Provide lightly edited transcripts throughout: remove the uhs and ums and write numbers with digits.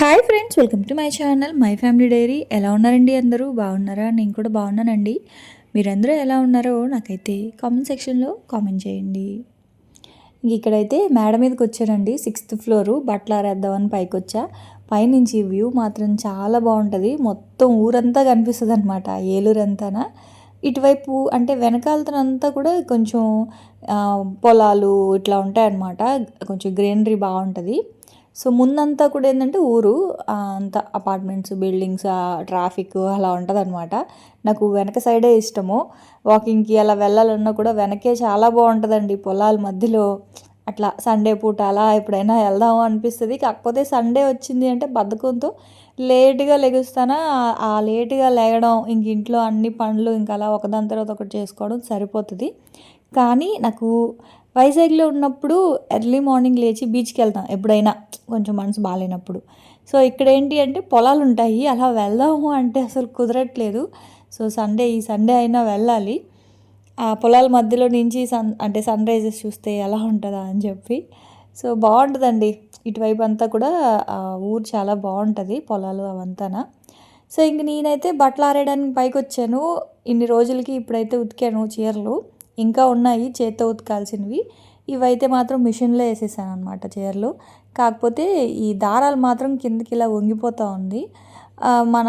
Hi friends, welcome to my channel my family dairy. ఎలా ఉన్నారండి? అందరూ బాగున్నారా? నేను కూడా బాగున్నానండి. మీరందరూ ఎలా ఉన్నారో నాకైతే కామెంట్ సెక్షన్లో కామెంట్ చేయండి. ఇక్కడైతే మేడ మీదకి వచ్చానండి. 6th ఫ్లోరు బట్టలు ఆరేద్దామని పైకి వచ్చా. పైనుంచి వ్యూ మాత్రం చాలా బాగుంటుంది. మొత్తం ఊరంతా కనిపిస్తుంది అనమాట, ఏలూరంతా. ఇటువైపు అంటే వెనకాలతనంతా కూడా కొంచెం పొలాలు ఇట్లా ఉంటాయన్నమాట. కొంచెం గ్రీనరీ బాగుంటుంది. సో ముందంతా కూడా ఏంటంటే ఊరు అంతా అపార్ట్మెంట్స్, బిల్డింగ్స్, ట్రాఫిక్ అలా ఉంటుంది అనమాట. నాకు వెనక సైడే ఇష్టము. వాకింగ్కి అలా వెళ్ళాలన్నా కూడా వెనకే చాలా బాగుంటుందండి. పొలాల మధ్యలో అట్లా సండే పూట అలా ఎప్పుడైనా వెళ్దాము అనిపిస్తుంది. కాకపోతే సండే వచ్చింది అంటే బద్ధకంతో లేట్గా లెగుస్తానా. ఆ లేట్గా లేగడం, ఇంక ఇంట్లో అన్ని పనులు ఇంకా అలా ఒకదాని తర్వాత ఒకటి చేసుకోవడం సరిపోతుంది. కానీ నాకు వైజాగ్లో ఉన్నప్పుడు ఎర్లీ మార్నింగ్ లేచి బీచ్కి వెళ్తాం ఎప్పుడైనా, కొంచెం మనసు బాగాలేనప్పుడు. సో ఇక్కడ ఏంటి అంటే పొలాలు ఉంటాయి, అలా వెళ్దాము అంటే అసలు కుదరట్లేదు. సో ఈ సండే అయినా వెళ్ళాలి. ఆ పొలాల మధ్యలో నుంచి అంటే సన్ రైజెస్ చూస్తే ఎలా ఉంటుందా అని చెప్పి. సో బాగుంటుందండి ఇటువైపు అంతా కూడా. ఊరు చాలా బాగుంటుంది, పొలాలు అవంతానా. సో ఇంక నేనైతే బట్టలు ఆరేయడానికి పైకి వచ్చాను. ఇన్ని రోజులకి ఇప్పుడైతే ఉతికాను చీరలు, ఇంకా ఉన్నాయి చేత్తో ఉతకాల్సినవి. ఇవైతే మాత్రం మిషన్లో వేసేసాను అనమాట చీరలు. కాకపోతే ఈ దారాలు మాత్రం కిందకి ఇలా వంగిపోతూ ఉంది. మన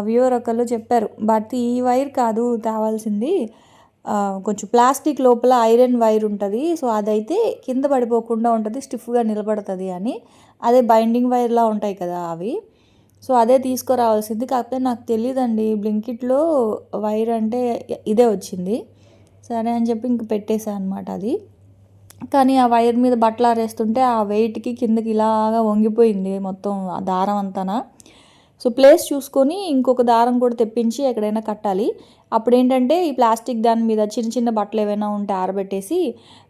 వ్యూవర్ ఒకళ్ళు చెప్పారు, బట్ ఈ వైర్ కాదు తేవాల్సింది, కొంచెం ప్లాస్టిక్ లోపల ఐరన్ వైర్ ఉంటుంది. సో అదైతే కింద పడిపోకుండా ఉంటుంది, స్టిఫ్గా నిలబడుతుంది అని. అదే బైండింగ్ వైర్లా ఉంటాయి కదా అవి. సో అదే తీసుకురావాల్సింది. కాకపోతే నాకు తెలియదండి, బ్లింకిట్లో వైర్ అంటే ఇదే వచ్చింది. సరే అని చెప్పి ఇంక పెట్టేశాను అనమాట అది. కానీ ఆ వైర్ మీద బట్టలు ఆరేస్తుంటే ఆ వెయిట్కి కిందకి ఇలాగా వంగిపోయింది మొత్తం ఆ దారం అంతానా. సో ప్లేస్ చూసుకొని ఇంకొక దారం కూడా తెప్పించి ఎక్కడైనా కట్టాలి. అప్పుడు ఏంటంటే ఈ ప్లాస్టిక్ దాని మీద చిన్న చిన్న బట్టలు ఏవైనా ఉంటే ఆరబెట్టేసి,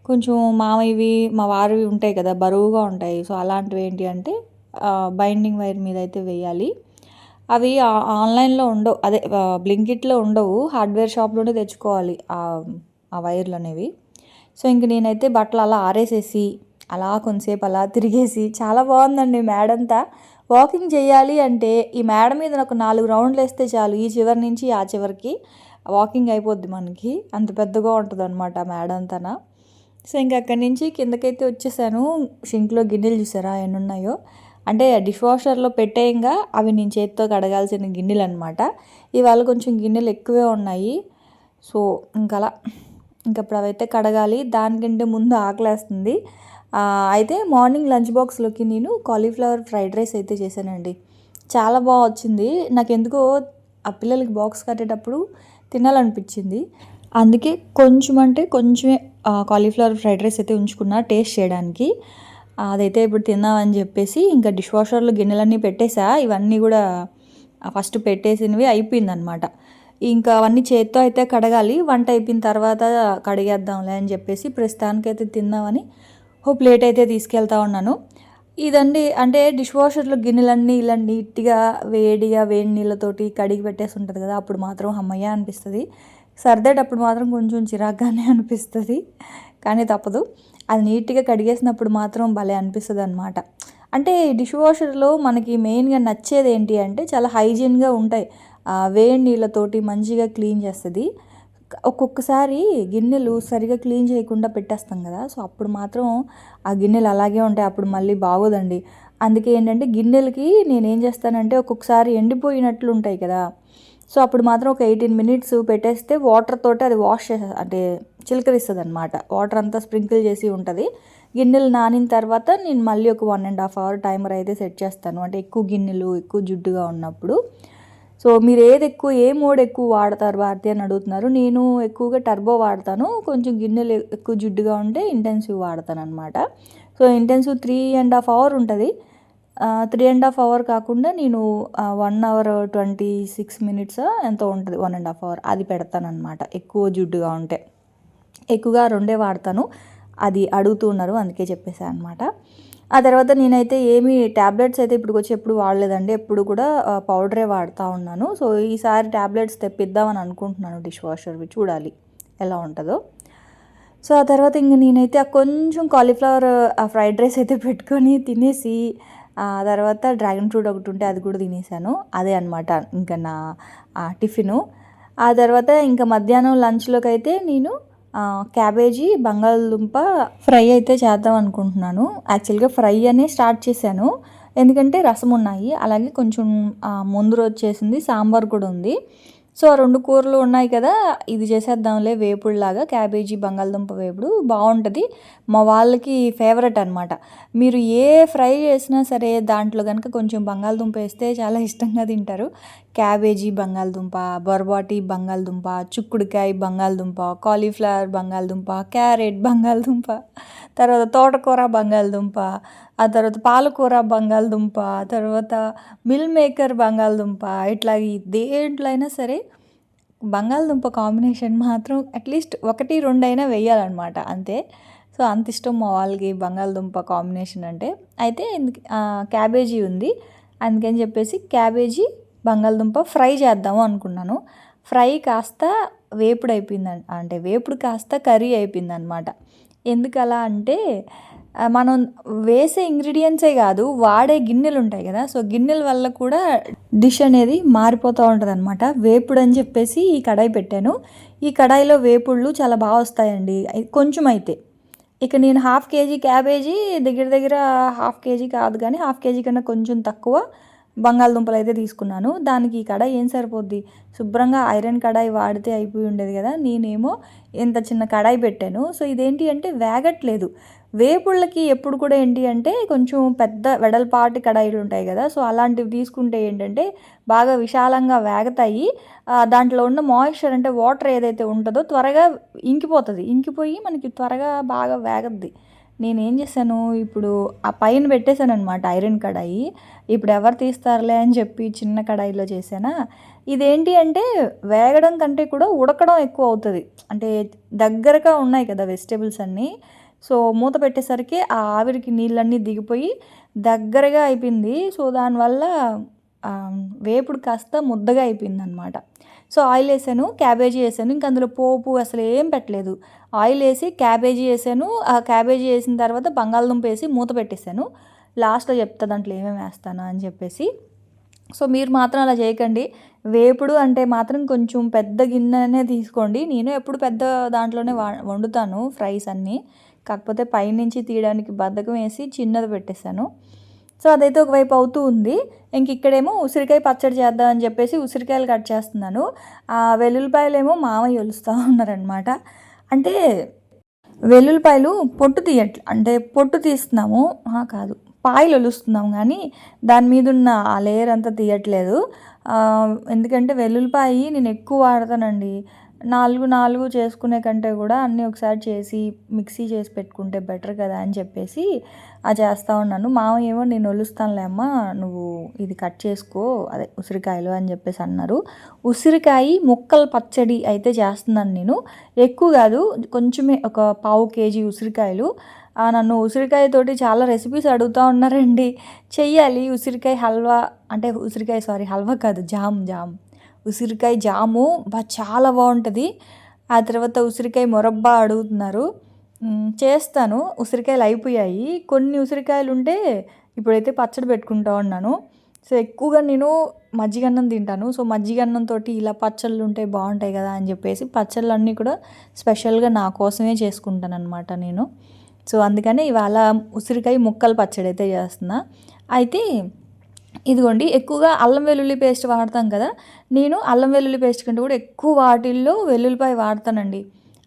కొంచెం మామయ్యవి మా వారివి ఉంటాయి కదా బరువుగా ఉంటాయి. సో అలాంటివి ఏంటి అంటే బైండింగ్ వైర్ మీద అయితే వేయాలి. అవి ఆన్లైన్లో ఉండవు, అదే బ్లింకిట్లో ఉండవు, హార్డ్వేర్ షాప్లోనే తెచ్చుకోవాలి ఆ వైర్లు అనేవి. సో ఇంక నేనైతే బట్టలు అలా ఆరేసేసి అలా కొంతసేపు అలా తిరిగేసి, చాలా బాగుందండి మేడంతా. వాకింగ్ చేయాలి అంటే ఈ మేడ మీద నాకు 4 రౌండ్లు వేస్తే చాలు, ఈ చివరి నుంచి ఆ చివరికి వాకింగ్ అయిపోద్ది మనకి. అంత పెద్దగా ఉంటుంది అనమాట మేడంతా. సో ఇంక అక్కడి నుంచి కిందకైతే వచ్చేసాను. షింక్లో గిన్నెలు చూసారా ఎన్ని ఉన్నాయో, అంటే డిష్ వాషర్లో పెట్టేయంగా అవి నేను చేతితో కడగాల్సిన గిన్నెలు అనమాట. ఇవాళ కొంచెం గిన్నెలు ఎక్కువే ఉన్నాయి. సో ఇంకలా ఇంకప్పుడు అవైతే కడగాలి. దానికంటే ముందు ఆకలేస్తుంది. అయితే మార్నింగ్ లంచ్ బాక్స్లోకి నేను కాలీఫ్లవర్ ఫ్రైడ్ రైస్ అయితే చేశానండి. చాలా బాగా వచ్చింది. నాకు ఎందుకో ఆ పిల్లలకి బాక్స్ కట్టేటప్పుడు తినాలనిపించింది. అందుకే కొంచెం అంటే కొంచెమే కాలీఫ్లవర్ ఫ్రైడ్ రైస్ అయితే ఉంచుకున్నా టేస్ట్ చేయడానికి. అదైతే ఇప్పుడు తిందామని చెప్పేసి ఇంకా డిష్ వాషర్లో గిన్నెలన్నీ పెట్టేసా. ఇవన్నీ కూడా ఫస్ట్ పెట్టేసినవి అయిపోయిందనమాట. ఇంకా అవన్నీ చేత్తో అయితే కడగాలి. వంట అయిపోయిన తర్వాత కడిగేద్దాంలే అని చెప్పేసి ప్రస్తుతానికైతే తిందామని ప్లేట్ అయితే తీసుకెళ్తా ఉన్నాను. ఇదండి అంటే డిష్ వాషర్లో గిన్నెలన్నీ ఇలా నీట్గా వేడి నీళ్ళతోటి కడిగి పెట్టేసి ఉంటుంది కదా, అప్పుడు మాత్రం అమ్మయ్య అనిపిస్తుంది. సర్దేటప్పుడు మాత్రం కొంచెం చిరాగ్గానే అనిపిస్తుంది, కానీ తప్పదు. అది నీట్గా కడిగేసినప్పుడు మాత్రం భలే అనిపిస్తుంది అనమాట. అంటే డిష్ వాషర్లో మనకి మెయిన్గా నచ్చేది ఏంటి అంటే చాలా హైజీన్గా ఉంటాయి. వేడి నీళ్ళతోటి మంచిగా క్లీన్ చేస్తుంది. ఒక్కొక్కసారి గిన్నెలు సరిగా క్లీన్ చేయకుండా పెట్టేస్తాం కదా, సో అప్పుడు మాత్రం ఆ గిన్నెలు అలాగే ఉంటాయి, అప్పుడు మళ్ళీ బాగోదండి. అందుకే ఏంటంటే గిన్నెలకి నేనేం చేస్తానంటే ఒక్కొక్కసారి ఎండిపోయినట్లు ఉంటాయి కదా, సో అప్పుడు మాత్రం ఒక 18 minutes పెట్టేస్తే వాటర్ తోటి అది వాష్ అంటే చిలకరిస్తుంది అనమాట. వాటర్ అంతా స్ప్రింకిల్ చేసి ఉంటుంది. గిన్నెలు నానిన తర్వాత నేను మళ్ళీ ఒక 1.5 hour టైమర్ అయితే సెట్ చేస్తాను, అంటే ఎక్కువ గిన్నెలు ఎక్కువ జిడ్డుగా ఉన్నప్పుడు. సో మీరు ఏ మోడ్ ఎక్కువ వాడతారు భారతి అని అడుగుతున్నారు. నేను ఎక్కువగా టర్బో వాడతాను. కొంచెం గిన్నెలు ఎక్కువ జిడ్డుగా ఉంటే ఇంటెన్సివ్ వాడతాను అనమాట. సో ఇంటెన్సివ్ 3.5 hour ఉంటుంది. 3.5 hour కాకుండా నేను 1 hour 26 minutes ఎంతో ఉంటుంది, 1.5 hour అది పెడతానమాట. ఎక్కువ జిడ్డుగా ఉంటే ఎక్కువగా రెండే వాడతాను. అది అడుగుతూ ఉన్నారు, అందుకే చెప్పేసాను అనమాట. ఆ తర్వాత నేనైతే ఏమి ట్యాబ్లెట్స్ అయితే ఎప్పుడు వాడలేదండి. ఎప్పుడు కూడా పౌడరే వాడుతూ ఉన్నాను. సో ఈసారి ట్యాబ్లెట్స్ తెప్పిద్దామని అనుకుంటున్నాను డిష్ వాషర్వి, చూడాలి ఎలా ఉంటుందో. సో ఆ తర్వాత ఇంక నేనైతే కొంచెం కాలీఫ్లవర్ ఫ్రైడ్ రైస్ అయితే పెట్టుకొని తినేసి తర్వాత డ్రాగన్ ఫ్రూట్ ఒకటి ఉంటే అది కూడా తినేసాను. అదే అనమాట ఇంకా నా టిఫిను. ఆ తర్వాత ఇంకా మధ్యాహ్నం లంచ్లోకి అయితే నేను క్యాబేజీ బంగాళదుంప ఫ్రై అయితే చేద్దాం అనుకుంటున్నాను. యాక్చువల్గా ఫ్రై అనే స్టార్ట్ చేశాను, ఎందుకంటే రసం ఉన్నాయి, అలాగే కొంచెం ముందు రోజు చేసింది సాంబార్ కూడా ఉంది. సో ఆ 2 కూరలు ఉన్నాయి కదా, ఇది చేసేద్దాంలే వేపుడులాగా, క్యాబేజీ బంగాళదుంప వేపుడు బాగుంటుంది, మా వాళ్ళకి ఫేవరెట్ అనమాట. మీరు ఏ ఫ్రై చేసినా సరే దాంట్లో కనుక కొంచెం బంగాళదుంప వేస్తే చాలా ఇష్టంగా తింటారు. క్యాబేజీ బంగాళదుంప, బొరబాటి బంగాళదుంప, చుక్కుడుకాయ బంగాళదుంప, కాలీఫ్లవర్ బంగాళదుంప, క్యారెట్ బంగాళదుంప, తర్వాత తోటకూర బంగాళదుంప, ఆ తర్వాత పాలకూర బంగాళదుంప, తర్వాత మిల్ మేకర్ బంగాళదుంప, ఇట్లా దేంట్లో అయినా సరే బంగాళదుంప కాంబినేషన్ మాత్రం అట్లీస్ట్ 1, 2 అయినా వేయాలన్నమాట, అంతే. సో అంత ఇష్టం మా వాళ్ళకి బంగాళదుంప కాంబినేషన్ అంటే. అయితే క్యాబేజీ ఉంది, అందుకని చెప్పేసి క్యాబేజీ బంగాళదుంప ఫ్రై చేద్దాము అనుకున్నాను. ఫ్రై కాస్త వేపుడు అయిపోయింది, అంటే వేపుడు కాస్త కర్రీ అయిపోయింది అనమాట. ఎందుకు అలా అంటే మనం వేసే ఇంగ్రీడియంట్సే కాదు, వాడే గిన్నెలు ఉంటాయి కదా, సో గిన్నెల వల్ల కూడా డిష్ అనేది మారిపోతూ ఉంటుంది అనమాట. వేపుడు అని చెప్పేసి ఈ కడాయి పెట్టాను. ఈ కడాయిలో వేపుళ్ళు చాలా బాగా వస్తాయండి, కొంచెం అయితే. ఇక నేను 1/2 కేజీ క్యాబేజీ, దగ్గర దగ్గర 1/2 కేజీ కాదు కానీ 1/2 కేజీ కన్నా కొంచెం తక్కువ బంగాళదుంపలు అయితే తీసుకున్నాను. దానికి ఈ కడాయి ఏం సరిపోద్ది, శుభ్రంగా ఐరన్ కడాయి వాడితే అయిపోయి ఉండేది కదా, నేనేమో ఇంత చిన్న కడాయి పెట్టాను. సో ఇదేంటి అంటే వేగట్లేదు. వేపుళ్ళకి ఎప్పుడు కూడా ఏంటి అంటే కొంచెం పెద్ద వెడల్పాటి కడాయిలు ఉంటాయి కదా, సో అలాంటివి తీసుకుంటే ఏంటంటే బాగా విశాలంగా వేగతాయి. దాంట్లో ఉన్న మాయిశ్చర్ అంటే వాటర్ ఏదైతే ఉంటుందో త్వరగా ఇంకిపోయి మనకి త్వరగా బాగా వేగద్ది. నేనేం చేశాను, ఇప్పుడు ఆ పైన పెట్టేశాను అనమాట ఐరన్ కడాయి. ఇప్పుడు ఎవరు తీస్తారులే అని చెప్పి చిన్న కడాయిలో చేశానా. ఇదేంటి అంటే వేగడం కంటే కూడా ఉడకడం ఎక్కువ అవుతుంది, అంటే దగ్గరగా ఉన్నాయి కదా వెజిటేబుల్స్ అన్నీ. సో మూత పెట్టేసరికి ఆ ఆవిరికి నీళ్ళన్నీ దిగిపోయి దగ్గరగా అయిపోయింది. సో దానివల్ల వేపుడు కాస్త ముద్దగా అయిపోయింది అనమాట. సో ఆయిల్ వేసాను, క్యాబేజీ వేసాను, ఇంకా అందులో పోపు అసలు ఏం పెట్టలేదు. ఆయిల్ వేసి క్యాబేజీ వేసాను, ఆ క్యాబేజీ వేసిన తర్వాత బంగాళదుంప వేసి మూత పెట్టేశాను. లాస్ట్లో చెప్తా దాంట్లో ఏమేమి వేస్తాను అని చెప్పేసి. సో మీరు మాత్రం అలా చేయకండి, వేపుడు అంటే మాత్రం కొంచెం పెద్ద గిన్నెనే తీసుకోండి. నేను ఎప్పుడు పెద్ద దాంట్లోనే వండుతాను ఫ్రైస్ అన్నీ, కాకపోతే పైనుంచి తీయడానికి బద్ధకం వేసి చిన్నది పెట్టేశాను. సో అదైతే ఒకవైపు అవుతూ ఉంది. ఇంక ఇక్కడేమో ఉసిరికాయ పచ్చడి చేద్దాం అని చెప్పేసి ఉసిరికాయలు కట్ చేస్తున్నాను. వెల్లుల్లిపాయలేమో మామయ్య ఒలుస్తూ ఉన్నారనమాట. అంటే వెల్లుల్లిపాయలు పొట్టు తీస్తున్నాము, కాదు పాయలు ఒలుస్తున్నాము, కానీ దాని మీద ఉన్న ఆ లేయర్ అంతా తీయట్లేదు. ఎందుకంటే వెల్లుల్లిపాయ నేను ఎక్కువ వాడతానండి. 4 చేసుకునే కంటే కూడా అన్నీ ఒకసారి చేసి మిక్సీ చేసి పెట్టుకుంటే బెటర్ కదా అని చెప్పేసి అది చేస్తూ ఉన్నాను. మామయ్య ఏమో నేను ఒలుస్తానులే అమ్మ, నువ్వు ఇది కట్ చేసుకో, అదే ఉసిరికాయలు అని చెప్పేసి అన్నారు. ఉసిరికాయ ముక్కల పచ్చడి అయితే చేస్తున్నాను నేను, ఎక్కువ కాదు, కొంచెమే, ఒక 1/2 కేజీ ఉసిరికాయలు. నన్ను ఉసిరికాయతోటి చాలా రెసిపీస్ అడుగుతూ ఉన్నారండి, చెయ్యాలి ఉసిరికాయ హల్వా, అంటే హల్వా కాదు, జామ్ ఉసిరికాయ జాము చాలా బాగుంటుంది. ఆ తర్వాత ఉసిరికాయ మొరబ్బా అడుగుతున్నారు, చేస్తాను. ఉసిరికాయలు అయిపోయాయి, కొన్ని ఉసిరికాయలు ఉంటే ఇప్పుడైతే పచ్చడి పెట్టుకుంటూ ఉన్నాను. సో ఎక్కువగా నేను మజ్జిగన్నం తింటాను. సో మజ్జిగన్నంతో ఇలా పచ్చళ్ళు ఉంటే బాగుంటాయి కదా అని చెప్పేసి పచ్చళ్ళు అన్నీ కూడా స్పెషల్గా నా కోసమే చేసుకుంటాను అనమాట నేను. సో అందుకని ఇవాళ ఉసిరికాయ ముక్కల పచ్చడి అయితే చేస్తున్నా. అయితే ఇదిగోండి, ఎక్కువగా అల్లం వెల్లుల్లి పేస్ట్ వాడతాం కదా, నేను అల్లం వెల్లుల్లి పేస్ట్ కంటే కూడా ఎక్కువ వాటిల్లో వెల్లుల్లిపాయ వాడతానండి.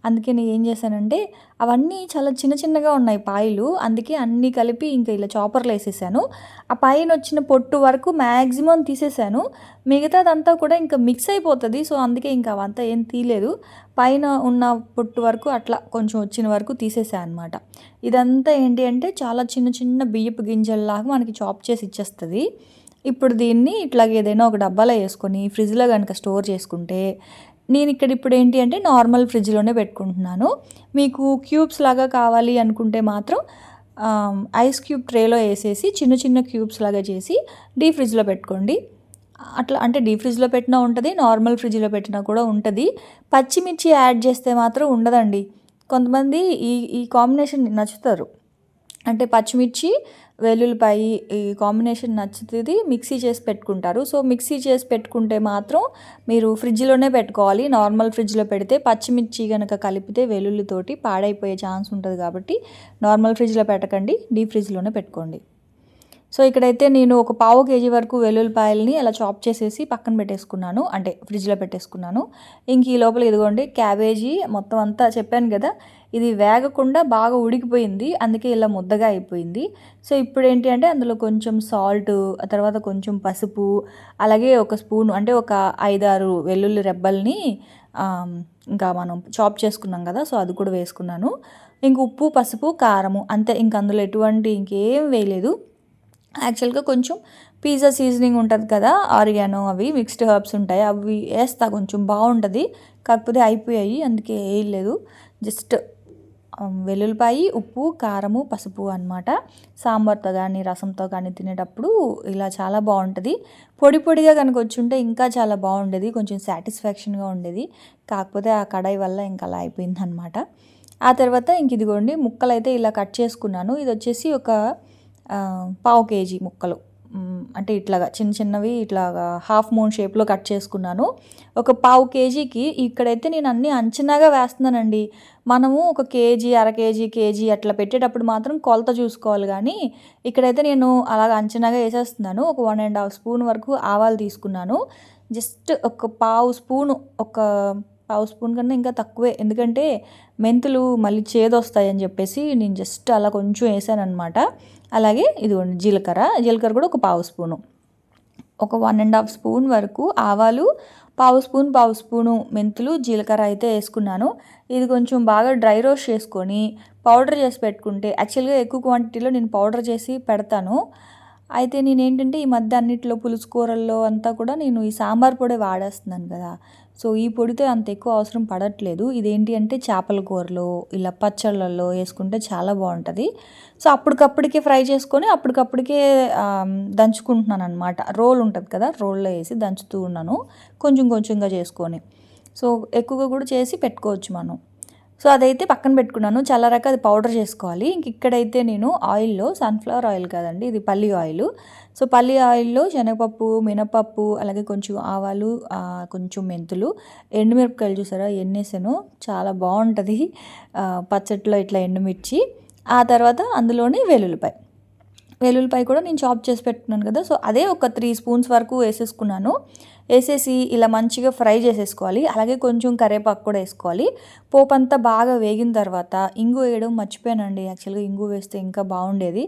అందుకే నేను ఏం చేశానంటే అవన్నీ చాలా చిన్నగా ఉన్నాయి పాయలు, అందుకే అన్నీ కలిపి ఇంకా ఇలా చాపర్లో వేసేసాను. ఆ పైన వచ్చిన పొట్టు వరకు మ్యాక్సిమం తీసేసాను, మిగతాదంతా కూడా ఇంకా మిక్స్ అయిపోతుంది. సో అందుకే ఇంకా అవంతా ఏం తీయలేదు, పైన ఉన్న పొట్టు వరకు అట్లా కొంచెం వచ్చిన వరకు తీసేసాను అనమాట. ఇదంతా ఏంటి అంటే చాలా చిన్న బియ్యపు గింజల్లాగా మనకి చాప్ చేసి ఇచ్చేస్తుంది. ఇప్పుడు దీన్ని ఇట్లాగ ఏదైనా ఒక డబ్బాలో వేసుకొని ఫ్రిడ్జ్లో కనుక స్టోర్ చేసుకుంటే, నేను ఇప్పుడు ఏంటి అంటే నార్మల్ ఫ్రిడ్జ్లోనే పెట్టుకుంటున్నాను. మీకు క్యూబ్స్ లాగా కావాలి అనుకుంటే మాత్రం ఐస్ క్యూబ్ ట్రేలో వేసేసి చిన్న క్యూబ్స్ లాగా చేసి డీప్ ఫ్రిడ్జ్లో పెట్టుకోండి. అట్లా అంటే డీప్ ఫ్రిడ్జ్లో పెట్టినా ఉంటుంది, నార్మల్ ఫ్రిడ్జ్లో పెట్టినా కూడా ఉంటుంది. పచ్చిమిర్చి యాడ్ చేస్తే మాత్రం ఉండదండి. కొంతమంది ఈ కాంబినేషన్ నచ్చుతారు, అంటే పచ్చిమిర్చి వెల్లుల్లిపాయి ఈ కాంబినేషన్ నచ్చుతుంది, మిక్సీ చేసి పెట్టుకుంటారు. సో మిక్సీ చేసి పెట్టుకుంటే మాత్రం మీరు ఫ్రిడ్జ్లోనే పెట్టుకోవాలి. నార్మల్ ఫ్రిడ్జ్లో పెడితే పచ్చిమిర్చి కనుక కలిపితే వెల్లుల్లితోటి పాడైపోయే ఛాన్స్ ఉంటుంది కాబట్టి నార్మల్ ఫ్రిడ్జ్లో పెట్టకండి, డీప్ ఫ్రిడ్జ్లోనే పెట్టుకోండి. సో ఇక్కడైతే నేను ఒక పావు కేజీ వరకు వెల్లుల్లిపాయలని అలా చాప్ చేసేసి పక్కన పెట్టేసుకున్నాను, అంటే ఫ్రిడ్జ్లో పెట్టేసుకున్నాను. ఇంక ఈ లోపల ఇదిగోండి క్యాబేజీ మొత్తం అంతా చెప్పాను కదా, ఇది వేగకుండా బాగా ఉడికిపోయింది, అందుకే ఇలా ముద్దగా అయిపోయింది. సో ఇప్పుడు ఏంటి అంటే అందులో కొంచెం సాల్ట్, ఆ తర్వాత కొంచెం పసుపు, అలాగే ఒక స్పూన్ అంటే ఒక 5-6 వెల్లుల్లి రెబ్బల్ని ఇంకా మనం చాప్ చేసుకున్నాం కదా, సో అది కూడా వేసుకున్నాను. ఇంక ఉప్పు, పసుపు, కారము అంతే, ఇంక అందులో ఎటువంటి ఇంకేం వేయలేదు. యాక్చువల్గా కొంచెం పిజ్జా సీజనింగ్ ఉంటుంది కదా, ఆరిగానో అవి మిక్స్డ్ హర్బ్స్ ఉంటాయి, అవి వేస్తా, కొంచెం బాగుంటుంది. కాకపోతే అయిపోయాయి, అందుకే వేయలేదు. జస్ట్ వెల్లుల్లిపాయి, ఉప్పు, కారము, పసుపు అనమాట. సాంబార్తో కానీ రసంతో కానీ తినేటప్పుడు ఇలా చాలా బాగుంటుంది. పొడి పొడిగా కనుక వచ్చుంటే ఇంకా చాలా బాగుండేది, కొంచెం సాటిస్ఫాక్షన్గా ఉండేది. కాకపోతే ఆ కడాయి వల్ల ఇంకా అలా అయిపోయింది అనమాట. ఆ తర్వాత ఇంక ఇదిగోండి ముక్కలు అయితే ఇలా కట్ చేసుకున్నాను. ఇది వచ్చేసి ఒక పావు కేజీ ముక్కలు, అంటే ఇట్లాగా చిన్న చిన్నవి ఇట్లాగా హాఫ్ మూన్ షేప్లో కట్ చేసుకున్నాను. ఒక పావు కేజీకి ఇక్కడైతే నేను అన్నీ అంచనాగా వేస్తున్నానండి. మనము ఒక కేజీ, అర కేజీ, కేజీ అట్లా పెట్టేటప్పుడు మాత్రం కొలత చూసుకోవాలి, కానీ ఇక్కడైతే నేను అలాగ అంచనాగా వేసేస్తున్నాను. ఒక 1.5 స్పూన్ వరకు ఆవాలు తీసుకున్నాను. జస్ట్ ఒక పావు స్పూన్ కన్నా ఇంకా తక్కువే, ఎందుకంటే మెంతులు మళ్ళీ చేదొస్తాయని చెప్పేసి నేను జస్ట్ అలా కొంచెం వేసాను అనమాట. అలాగే ఇదిగోండి జీలకర్ర కూడా ఒక పావు స్పూను, ఒక 1.5 స్పూన్ వరకు ఆవాలు, పావు స్పూను మెంతులు, జీలకర్ర అయితే వేసుకున్నాను. ఇది కొంచెం బాగా డ్రై రోస్ట్ చేసుకొని పౌడర్ చేసి పెట్టుకుంటే, యాక్చువల్గా ఎక్కువ క్వాంటిటీలో నేను పౌడర్ చేసి పెడతాను. అయితే నేనేంటంటే ఈ మధ్య అన్నిట్లో పులుసు కూరల్లో అంతా కూడా నేను ఈ సాంబార్ పొడి వాడేస్తున్నాను కదా, సో ఈ పొడితో అంత ఎక్కువ అవసరం పడట్లేదు. ఇదేంటి అంటే చేపల కూరలో ఇలా పచ్చళ్ళల్లో వేసుకుంటే చాలా బాగుంటుంది. సో అప్పటికప్పటికే ఫ్రై చేసుకొని అప్పటికప్పటికే దంచుకుంటున్నాను అనమాట. రోల్ ఉంటుంది కదా, రోల్లో వేసి దంచుతూ ఉన్నాను కొంచెం కొంచెంగా చేసుకొని. సో ఎక్కువగా కూడా చేసి పెట్టుకోవచ్చు మనం. సో అదైతే పక్కన పెట్టుకున్నాను, చల్లారాక అది పౌడర్ చేసుకోవాలి. ఇంక ఇక్కడైతే నేను ఆయిల్లో, సన్ఫ్లవర్ ఆయిల్ కాదండి ఇది పల్లి ఆయిల్. సో పల్లి ఆయిల్లో శనగపప్పు, మినపప్పు, అలాగే కొంచెం ఆవాలు, కొంచెం మెంతులు, ఎండుమిరపకాయలు చూసారా ఎన్నేసాను, చాలా బాగుంటుంది పచ్చట్లో ఇట్లా ఎండుమిర్చి. ఆ తర్వాత అందులోనే వెల్లుల్లిపాయ కూడా నేను చాప్ చేసి పెట్టుకున్నాను కదా, సో అదే ఒక 3 స్పూన్స్ వరకు వేసేసుకున్నాను. వేసేసి ఇలా మంచిగా ఫ్రై చేసేసుకోవాలి. అలాగే కొంచెం కరివేపాకు కూడా వేసుకోవాలి. పోపు అంతా బాగా వేగిన తర్వాత ఇంగు వేయడం మర్చిపోయానండి. యాక్చువల్గా ఇంగు వేస్తే ఇంకా బాగుండేది,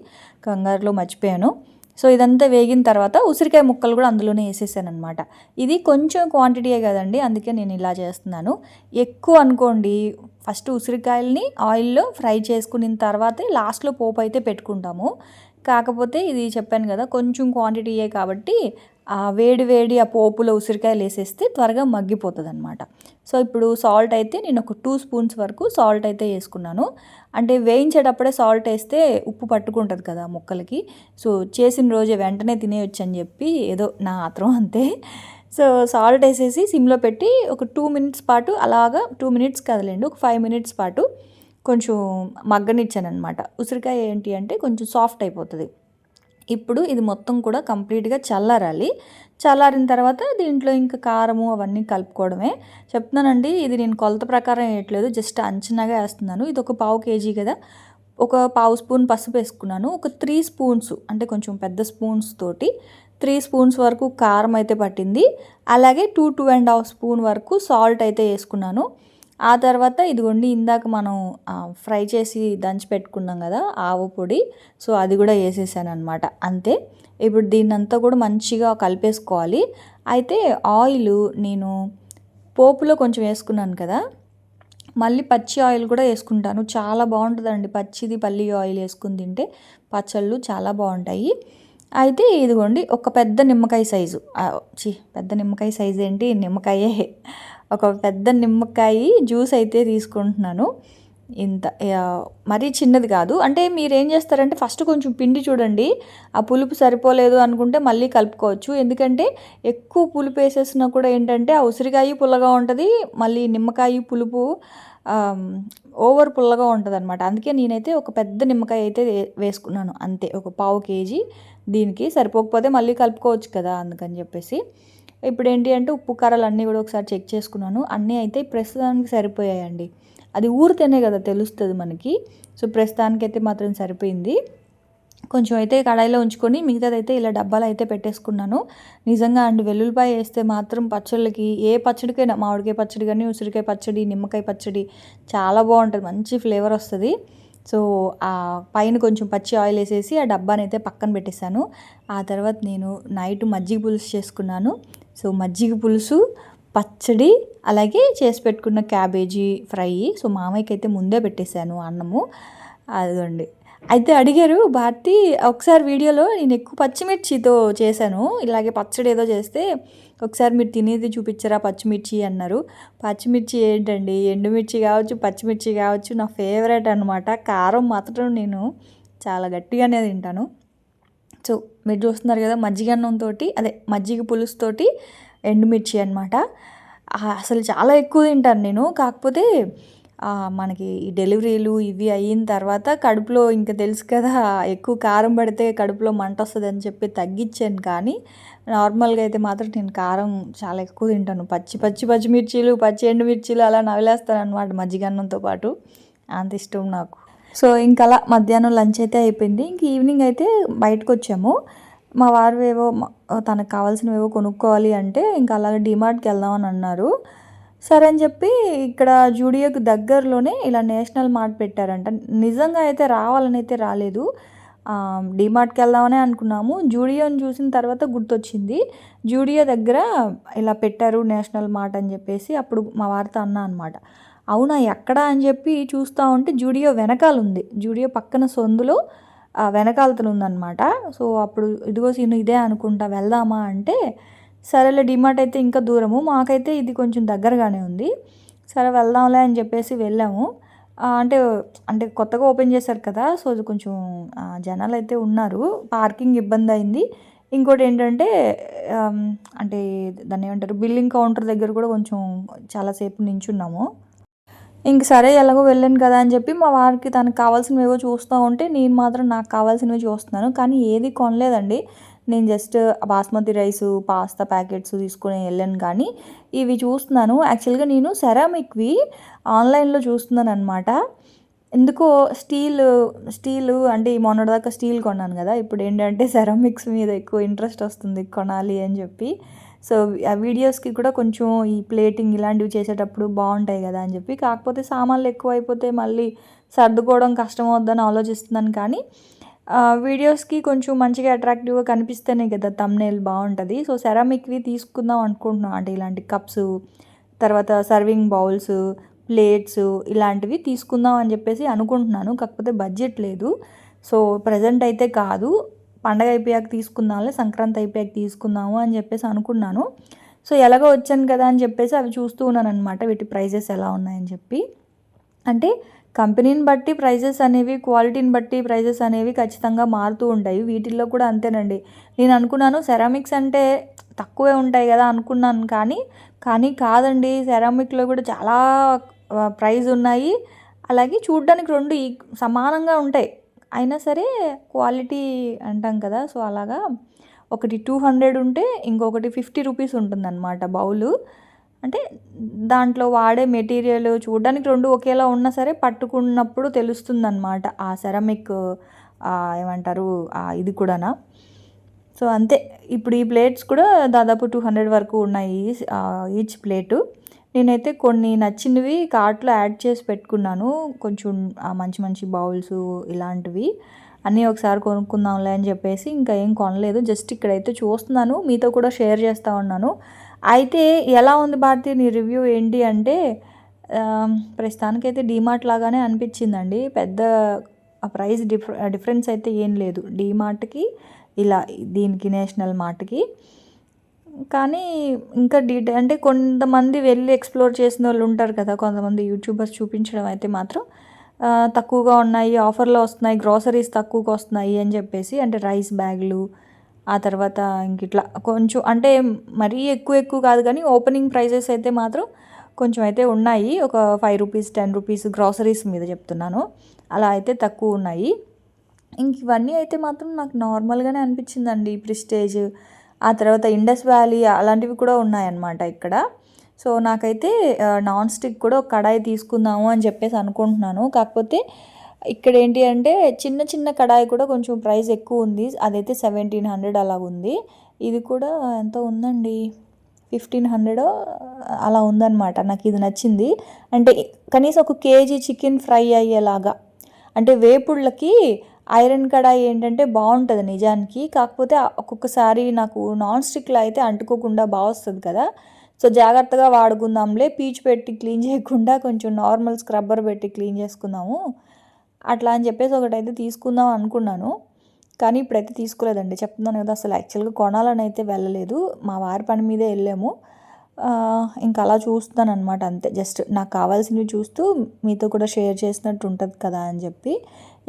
కంగారులో మర్చిపోయాను. సో ఇదంతా వేగిన తర్వాత ఉసిరికాయ ముక్కలు కూడా అందులోనే వేసేసాను అనమాట. ఇది కొంచెం క్వాంటిటీయే కదండి, అందుకే నేను ఇలా చేస్తున్నాను. ఎక్కువ అనుకోండి, ఫస్ట్ ఉసిరికాయలని ఆయిల్లో ఫ్రై చేసుకున్న తర్వాతే లాస్ట్లో పోపు అయితే పెట్టుకుంటాము. కాకపోతే ఇది చెప్పాను కదా కొంచెం క్వాంటిటీయే కాబట్టి వేడి ఆ పోపులో ఉసిరికాయలు వేసేస్తే త్వరగా మగ్గిపోతుంది అనమాట. సో ఇప్పుడు సాల్ట్ అయితే నేను ఒక 2 స్పూన్స్ వరకు సాల్ట్ అయితే వేసుకున్నాను. అంటే వేయించేటప్పుడే సాల్ట్ వేస్తే ఉప్పు పట్టుకుంటుంది కదా ముక్కలకి. సో చేసిన రోజే వెంటనే తినేయొచ్చు అని చెప్పి ఏదో నా ఆత్రం అంతే. సో సాల్ట్ వేసేసి సిమ్లో పెట్టి ఒక 2 మినిట్స్ పాటు అలాగా, 2 మినిట్స్ కదలండి, ఒక 5 మినిట్స్ పాటు కొంచెం మగ్గనిచ్చాను అనమాట. ఉసిరికాయ ఏంటి అంటే కొంచెం సాఫ్ట్ అయిపోతుంది. ఇప్పుడు ఇది మొత్తం కూడా కంప్లీట్గా చల్లారాలి. చల్లారిన తర్వాత దీంట్లో ఇంకా కారము అవన్నీ కలుపుకోవడమే. చెప్తున్నానండి, ఇది నేను కొలత ప్రకారం వేయట్లేదు, జస్ట్ అంచనాగా వేస్తున్నాను. ఇది ఒక పావు కేజీ కదా, ఒక పావు స్పూన్ పసుపు వేసుకున్నాను. ఒక 3 స్పూన్స్ అంటే కొంచెం పెద్ద స్పూన్స్ తోటి 3 స్పూన్స్ వరకు కారం అయితే పట్టింది. అలాగే 2.5 స్పూన్ వరకు సాల్ట్ అయితే వేసుకున్నాను. ఆ తర్వాత ఇదిగోండి ఇందాక మనం ఫ్రై చేసి దంచి పెట్టుకున్నాం కదా ఆవ పొడి, సో అది కూడా వేసేసాను అనమాట. అంతే. ఇప్పుడు దీన్నంతా కూడా మంచిగా కలిపేసుకోవాలి. అయితే ఆయిల్ నేను పోపులో కొంచెం వేసుకున్నాను కదా, మళ్ళీ పచ్చి ఆయిల్ కూడా వేసుకుంటాను. చాలా బాగుంటుందండి పచ్చిది పల్లి ఆయిల్ వేసుకుని తింటే పచ్చళ్ళు చాలా బాగుంటాయి. అయితే ఇదిగోండి ఒక పెద్ద నిమ్మకాయ సైజు, పెద్ద నిమ్మకాయ సైజు ఏంటి, నిమ్మకాయే, ఒక పెద్ద నిమ్మకాయ జ్యూస్ అయితే తీసుకుంటున్నాను. ఇంత మరీ చిన్నది కాదు. అంటే మీరేం చేస్తారంటే ఫస్ట్ కొంచెం పిండి చూడండి. ఆ పులుపు సరిపోలేదు అనుకుంటే మళ్ళీ కలుపుకోవచ్చు. ఎందుకంటే ఎక్కువ పులుపు వేసేసినా కూడా ఏంటంటే ఆ ఉసిరికాయ పుల్లగా ఉంటది. మళ్ళీ నిమ్మకాయ పులుపు ఓవర్ పుల్లగా ఉంటదనమాట. అందుకే నేనైతే ఒక పెద్ద నిమ్మకాయ అయితే వేసుకున్నాను అంతే. ఒక పావు కేజీ దీనికి సరిపోకపోతే మళ్ళీ కలుపుకోవచ్చు కదా! అందుకని చెప్పేసి. ఇప్పుడేంటి అంటే ఉప్పు, కారాలు అన్నీ కూడా ఒకసారి చెక్ చేసుకున్నాను. అన్నీ అయితే ప్రస్తుతానికి సరిపోయాయండి. అది ఊరితేనే కదా తెలుస్తుంది మనకి. సో ప్రస్తుతానికైతే మాత్రం సరిపోయింది. కొంచెం అయితే కడాయిలో ఉంచుకొని మిగతాదైతే ఇలా డబ్బాలో అయితే పెట్టేసుకున్నాను. నిజంగా అండి వెల్లుల్లిపాయ వేస్తే మాత్రం పచ్చళ్ళకి ఏ పచ్చడికైనా మామిడికాయ పచ్చడి కానీ, ఉసిరికాయ పచ్చడి, నిమ్మకాయ పచ్చడి చాలా బాగుంటుంది. మంచి ఫ్లేవర్ వస్తుంది. సో పైన కొంచెం పచ్చి ఆయిల్ వేసేసి ఆ డబ్బానైతే పక్కన పెట్టేశాను. ఆ తర్వాత నేను నైట్ మజ్జిగ పులుసు చేసుకున్నాను. సో మజ్జిగ పులుసు, పచ్చడి, అలాగే చేసి పెట్టుకున్న క్యాబేజీ ఫ్రై. సో మామయ్యకి అయితే ముందే పెట్టేశాను అన్నము. అదిగోండి. అయితే అడిగారు భారతి ఒకసారి వీడియోలో నేను ఎక్కువ పచ్చిమిర్చితో చేశాను. ఇలాగే పచ్చడి ఏదో చేస్తే ఒకసారి మీరు తినేది చూపించరా పచ్చిమిర్చి అన్నారు. పచ్చిమిర్చి ఏంటండి, ఎండుమిర్చి కావచ్చు, పచ్చిమిర్చి కావచ్చు నా ఫేవరెట్ అనమాట. కారం మాత్రం నేను చాలా గట్టిగానే తింటాను. సో మీరు చూస్తున్నారు కదా మజ్జిగన్నంతో అదే మజ్జిగ పులుసుతోటి ఎండుమిర్చి అనమాట. అసలు చాలా ఎక్కువ తింటాను నేను. కాకపోతే మనకి ఈ డెలివరీలు ఇవి అయిన తర్వాత కడుపులో ఇంకా తెలుసు కదా ఎక్కువ కారం పడితే కడుపులో మంట వస్తుందని చెప్పి తగ్గించాను. కానీ నార్మల్గా అయితే మాత్రం నేను కారం చాలా ఎక్కువ తింటాను. పచ్చిమిర్చీలు, పచ్చి ఎండుమిర్చీలు అలా నవిలేస్తాను అనమాట మజ్జిగన్నంతో పాటు. అంత ఇష్టం నాకు. సో ఇంకా అలా మధ్యాహ్నం లంచ్ అయితే అయిపోయింది. ఇంక ఈవినింగ్ అయితే బయటకు వచ్చాము. మా వారు ఏవో తనకు కావాల్సినవేవో కొనుక్కోవాలి అంటే ఇంకా అలాగే డీమార్ట్కి వెళ్దామని అన్నారు. సరే అని చెప్పి ఇక్కడ జూడియోకి దగ్గరలోనే ఇలా నేషనల్ మార్ట్ పెట్టారంట. నిజంగా అయితే రావాలని అయితే రాలేదు. డీమార్ట్కి వెళ్దామనే అనుకున్నాము. జూడియోని చూసిన తర్వాత గుర్తొచ్చింది. జూడియో దగ్గర ఇలా పెట్టారు నేషనల్ మార్ట్ అని చెప్పేసి అప్పుడు మా వారితో అన్నా అనమాట. అవునా ఎక్కడ అని చెప్పి చూస్తూ ఉంటే జూడియో వెనకాల ఉంది. జూడియో పక్కన సందులో వెనకాలతను ఉందన్నమాట. సో అప్పుడు ఇదిగో సీను ఇదే అనుకుంటా వెళ్దామా అంటే సరేలే డీమార్ట్ అయితే ఇంకా దూరము, మాకైతే ఇది కొంచెం దగ్గరగానే ఉంది. సరే వెళ్దాంలే అని చెప్పేసి వెళ్ళాము. అంటే అంటే కొత్తగా ఓపెన్ చేశారు కదా, సో అది కొంచెం జనాలు అయితే ఉన్నారు. పార్కింగ్ ఇబ్బంది అయింది. ఇంకోటి ఏంటంటే అంటే దాన్ని ఏమంటారు బిల్లింగ్ కౌంటర్ దగ్గర కూడా కొంచెం చాలాసేపు నించున్నాము. ఇంక సరే ఎలాగో వెళ్ళాను కదా అని చెప్పి మా వారికి తనకు కావాల్సినవేవో చూస్తూ ఉంటే నేను మాత్రం నాకు కావాల్సినవి చూస్తున్నాను. కానీ ఏది కొనలేదండి. నేను just basmati rice, pasta packets తీసుకొని వెళ్ళాను. కానీ ఇవి చూస్తున్నాను. యాక్చువల్గా నేను సెరామిక్వి ఆన్లైన్లో చూస్తున్నాను అనమాట. ఎందుకో స్టీలు అంటే ఈ మొన్నటిదాకా స్టీల్ కొన్నాను కదా, ఇప్పుడు ఏంటంటే సెరామిక్స్ మీద ఎక్కువ ఇంట్రెస్ట్ వస్తుంది కొనాలి అని చెప్పి. సో ఆ వీడియోస్కి కూడా కొంచెం ఈ ప్లేటింగ్ ఇలాంటివి చేసేటప్పుడు బాగుంటాయి కదా అని చెప్పి. కాకపోతే సామాన్లు ఎక్కువ అయిపోతే మళ్ళీ సర్దుకోవడం కష్టం అవుద్దని ఆలోచిస్తున్నాను. కానీ వీడియోస్కి కొంచెం మంచిగా అట్రాక్టివ్గా కనిపిస్తేనే కదా థంబ్నెయిల్ బాగుంటుంది. సో సెరామిక్వి తీసుకుందాం అనుకుంటున్నాను. అంటే ఇలాంటి కప్స్, తర్వాత సర్వింగ్ బౌల్స్, ప్లేట్స్ ఇలాంటివి తీసుకుందాం అని చెప్పేసి అనుకుంటున్నాను. కాకపోతే బడ్జెట్ లేదు. సో ప్రజెంట్ అయితే కాదు, పండగ అయిపోయాక తీసుకుందాంలే, సంక్రాంతి అయిపోయాక తీసుకుందాము అని చెప్పేసి అనుకున్నాను. సో ఎలాగో వచ్చాను కదా అని చెప్పేసి అవి చూస్తూ ఉన్నాను అనమాట. వీటి ప్రైజెస్ ఎలా ఉన్నాయని చెప్పి. అంటే కంపెనీని బట్టి ప్రైజెస్ అనేవి, క్వాలిటీని బట్టి ప్రైజెస్ అనేవి ఖచ్చితంగా మారుతూ ఉంటాయి. వీటిల్లో కూడా అంతేనండి. నేను అనుకున్నాను సెరామిక్స్ అంటే తక్కువే ఉంటాయి కదా అనుకున్నాను. కానీ కాదండి, సెరామిక్లో కూడా చాలా ప్రైజ్ ఉన్నాయి. అలాగే చూడ్డానికి రెండు సమానంగా ఉంటాయి. అయినా సరే క్వాలిటీ అంటాం కదా, సో అలాగా ఒకటి 200 ఉంటే ఇంకొకటి 50 రూపీస్ ఉంటుందన్నమాట బౌలు. అంటే దాంట్లో వాడే మెటీరియల్ చూడడానికి రెండు ఒకేలా ఉన్నా సరే పట్టుకున్నప్పుడు తెలుస్తుందన్నమాట ఆ సెరామిక్ ఏమంటారు ఇది కూడానా. సో అంతే. ఇప్పుడు ఈ ప్లేట్స్ కూడా దాదాపు 200 వరకు ఉన్నాయి ఈచ్ ప్లేటు. నేనైతే కొన్ని నచ్చినవి కార్ట్లో యాడ్ చేసి పెట్టుకున్నాను. కొంచెం మంచి మంచి బౌల్స్ ఇలాంటివి అన్నీ ఒకసారి కొనుక్కుందాంలే అని చెప్పేసి ఇంకా ఏం కొనలేదు. జస్ట్ ఇక్కడైతే చూస్తున్నాను, మీతో కూడా షేర్ చేస్తూ ఉన్నాను. అయితే ఎలా ఉంది భారతి నీ రివ్యూ ఏంటి అంటే ప్రస్తుతానికైతే డీమార్ట్ లాగానే అనిపించిందండి. పెద్ద ప్రైస్ డిఫరెన్స్ అయితే ఏం లేదు డీమార్ట్కి ఇలా దీనికి నేషనల్ మార్ట్కి. కానీ ఇంకా అంటే కొంతమంది వెళ్ళి ఎక్స్ప్లోర్ చేసిన వాళ్ళు ఉంటారు కదా, కొంతమంది యూట్యూబర్స్ చూపించడం అయితే మాత్రం తక్కువగా ఉన్నాయి, ఆఫర్లో వస్తున్నాయి, గ్రోసరీస్ తక్కువగా వస్తున్నాయి అని చెప్పేసి, అంటే రైస్ బ్యాగులు, ఆ తర్వాత ఇంక ఇట్లా కొంచెం అంటే మరీ ఎక్కువ ఎక్కువ కాదు కానీ ఓపెనింగ్ ప్రైజెస్ అయితే మాత్రం కొంచెం అయితే ఉన్నాయి. ఒక ₹5, ₹10 గ్రోసరీస్ మీద చెప్తున్నాను. అలా అయితే తక్కువ ఉన్నాయి. ఇంక ఇవన్నీ అయితే మాత్రం నాకు నార్మల్గానే అనిపించిందండి. ప్రిస్టేజ్, ఆ తర్వాత ఇండస్ వ్యాలీ అలాంటివి కూడా ఉన్నాయన్నమాట ఇక్కడ. సో నాకైతే నాన్ స్టిక్ కూడా ఒక కడాయి తీసుకుందాము అని చెప్పేసి అనుకుంటున్నాను. కాకపోతే ఇక్కడ ఏంటి అంటే చిన్న చిన్న కడాయి కూడా కొంచెం ప్రైస్ ఎక్కువ ఉంది. అదైతే 1700 అలా ఉంది. ఇది కూడా ఎంత ఉందండి, 1500 అలా ఉందన్నమాట. నాకు ఇది నచ్చింది. అంటే కనీసం ఒక కేజీ చికెన్ ఫ్రై అయ్యేలాగా. అంటే వేపుళ్ళకి ఐరన్ కడాయి ఏంటంటే బాగుంటుంది నిజానికి. కాకపోతే ఒక్కొక్కసారి నాకు నాన్ స్టిక్లో అయితే అంటుకోకుండా బాగా వస్తుంది కదా. సో జాగ్రత్తగా వాడుకుందాంలే, పీచు పెట్టి క్లీన్ చేయకుండా కొంచెం నార్మల్ స్క్రబ్బర్ పెట్టి క్లీన్ చేసుకుందాము అట్లా అని చెప్పేసి ఒకటైతే తీసుకుందాం అనుకున్నాను. కానీ ఇప్పుడైతే తీసుకోలేదండి. చెప్తున్నాను కదా, అసలు యాక్చువల్గా కొనాలని అయితే వెళ్ళలేదు. మా వారి పని మీదే వెళ్ళాము. ఇంకా అలా చూస్తాను అనమాట, అంతే. జస్ట్ నాకు కావాల్సినవి చూస్తూ మీతో కూడా షేర్ చేసినట్టు ఉంటుంది కదా అని చెప్పి.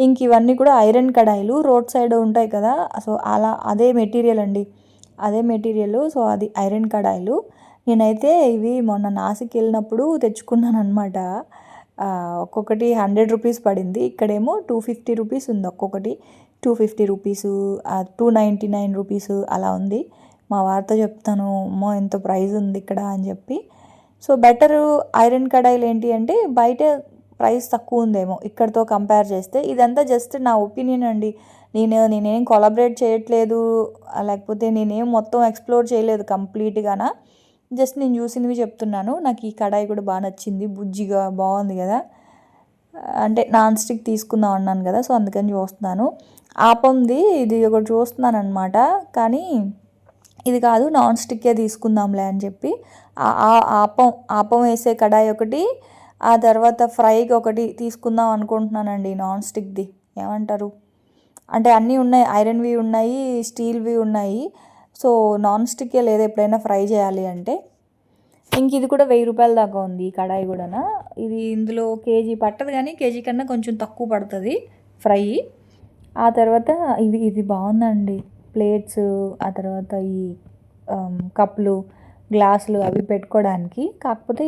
ఇంక ఇవన్నీ కూడా ఐరన్ కడాయిలు రోడ్ సైడ్ ఉంటాయి కదా, సో అలా అదే మెటీరియల్ అండి, అదే మెటీరియల్. సో అది ఐరన్ కడాయిలు. నేనైతే ఇవి మొన్న నాసిక్ వెళ్ళినప్పుడు తెచ్చుకున్నాను అనమాట. ఒక్కొక్కటి ₹100 పడింది. ఇక్కడేమో ₹250 ఉంది ఒక్కొక్కటి. ₹250, ₹299 అలా ఉంది. మా వారితో చెప్తాను, అమ్మో ఎంత ప్రైస్ ఉంది ఇక్కడ అని చెప్పి. సో బెటరు ఐరన్ కడాయిలు ఏంటి అంటే బయట ప్రైస్ తక్కువ ఉందేమో ఇక్కడితో కంపేర్ చేస్తే. ఇదంతా జస్ట్ నా ఒపీనియన్ అండి. నేనేం కొలాబరేట్ చేయట్లేదు, లేకపోతే నేనేం మొత్తం ఎక్స్ప్లోర్ చేయలేదు కంప్లీట్గానా. జస్ట్ నేను చూసినవి చెప్తున్నాను. నాకు ఈ కడాయి కూడా బాగా నచ్చింది, బుజ్జిగా బాగుంది కదా. అంటే నాన్ స్టిక్ తీసుకుందాం అన్నాను కదా, సో అందుకని చూస్తున్నాను. ఆపంది ఇది ఒకటి చూస్తున్నాను అనమాట. కానీ ఇది కాదు, నాన్ స్టిక్కే తీసుకుందాంలే అని చెప్పి ఆపం వేసే కడాయి ఒకటి, ఆ తర్వాత ఫ్రైకి ఒకటి తీసుకుందాం అనుకుంటున్నానండి నాన్ స్టిక్ది. ఏమంటారు? అంటే అన్నీ ఉన్నాయి, ఐరన్వి ఉన్నాయి, స్టీల్వి ఉన్నాయి. సో నాన్ స్టిక్కే లేదు ఎప్పుడైనా ఫ్రై చేయాలి అంటే. ఇంక ఇది కూడా ₹1000 దాకా ఉంది ఈ కడాయి కూడా. ఇది ఇందులో కేజీ పట్టదు కానీ కేజీ కన్నా కొంచెం తక్కువ పడుతుంది ఫ్రై. ఆ తర్వాత ఇది బాగుందండి, ప్లేట్స్, ఆ తర్వాత ఈ కప్పులు, గ్లాసులు అవి పెట్టుకోవడానికి. కాకపోతే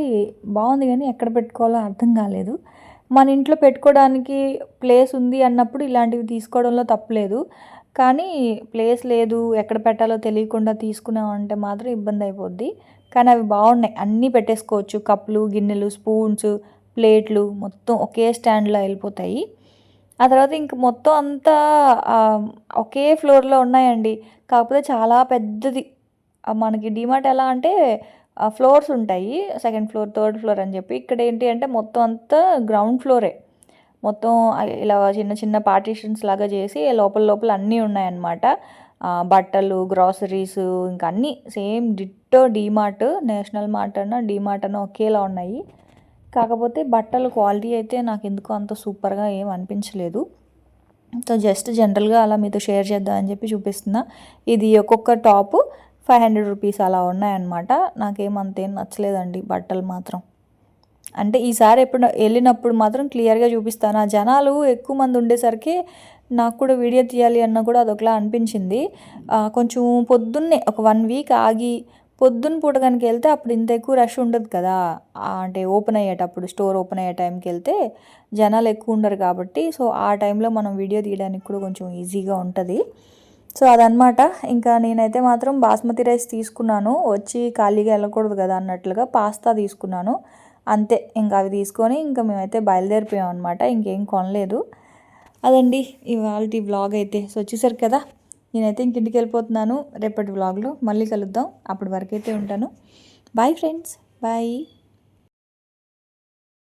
బాగుంది కానీ ఎక్కడ పెట్టుకోవాలో అర్థం కాలేదు. మన ఇంట్లో పెట్టుకోవడానికి ప్లేస్ ఉంది అన్నప్పుడు ఇలాంటివి తీసుకోవడంలో తప్పులేదు. కానీ ప్లేస్ లేదు, ఎక్కడ పెట్టాలో తెలియకుండా తీసుకున్నామంటే మాత్రం ఇబ్బంది అయిపోద్ది. కానీ అవి బాగున్నాయి, అన్నీ పెట్టేసుకోవచ్చు. కప్పులు, గిన్నెలు, స్పూన్స్, ప్లేట్లు మొత్తం ఒకే స్టాండ్లో వెళ్ళిపోతాయి. ఆ తర్వాత ఇంక మొత్తం అంతా ఒకే ఫ్లోర్లో ఉన్నాయండి. కాకపోతే చాలా పెద్దది. మనకి డీమార్ట్ ఎలా అంటే ఫ్లోర్స్ ఉంటాయి, సెకండ్ ఫ్లోర్, థర్డ్ ఫ్లోర్ అని చెప్పి. ఇక్కడ ఏంటి అంటే మొత్తం అంతా గ్రౌండ్ ఫ్లోరే. మొత్తం ఇలా చిన్న చిన్న పార్టీషన్స్ లాగా చేసి లోపల లోపల అన్నీ ఉన్నాయన్నమాట. బట్టలు, గ్రాసరీస్, ఇంకా అన్నీ same ditto DMart, national mart అన్న డీమార్ట్ అన్న ఒకేలా ఉన్నాయి. కాకపోతే బట్టల క్వాలిటీ అయితే నాకు ఎందుకో అంత సూపర్గా ఏం అనిపించలేదు. సో జస్ట్ జనరల్గా అలా మీతో షేర్ చేద్దామని చెప్పి చూపిస్తున్నా. ఇది ఒక్కొక్క టాపు ₹500 అలా ఉన్నాయన్నమాట. నాకేమంతేం నచ్చలేదండి బట్టలు మాత్రం. అంటే ఈసారి ఎప్పుడు వెళ్ళినప్పుడు మాత్రం క్లియర్గా చూపిస్తాను. ఆ జనాలు ఎక్కువ మంది ఉండేసరికి నాకు కూడా వీడియో తీయాలి అన్న కూడా అదొకలా అనిపించింది. కొంచెం పొద్దున్నే ఒక 1 వీక్ ఆగి పొద్దున్న పూట కనుక వెళ్తే అప్పుడు ఇంత ఎక్కువ రష్ ఉండదు కదా. అంటే ఓపెన్ అయ్యేటప్పుడు, స్టోర్ ఓపెన్ అయ్యే టైంకి వెళ్తే జనాలు ఎక్కువ ఉండరు కాబట్టి, సో ఆ టైంలో మనం వీడియో తీయడానికి కూడా కొంచెం ఈజీగా ఉంటుంది. సో అదనమాట. ఇంకా నేనైతే మాత్రం బాస్మతి రైస్ తీసుకున్నాను, వచ్చి ఖాళీగా వెళ్ళకూడదు కదా అన్నట్లుగా పాస్తా తీసుకున్నాను అంతే. ఇంకా అవి తీసుకొని ఇంకా మేమైతే బయలుదేరిపోయాం అనమాట. ఇంకేం కొనలేదు. అదండి ఇవాల్టి వ్లాగ్ అయితే. సో వచ్చేసరికి కదా, నేనైతే ఇంటికి వెళ్ళిపోతున్నాను. రేపటి వ్లాగ్లో మళ్ళీ కలుద్దాం. అప్పటి వరకు అయితే ఉంటాను. Bye friends, bye.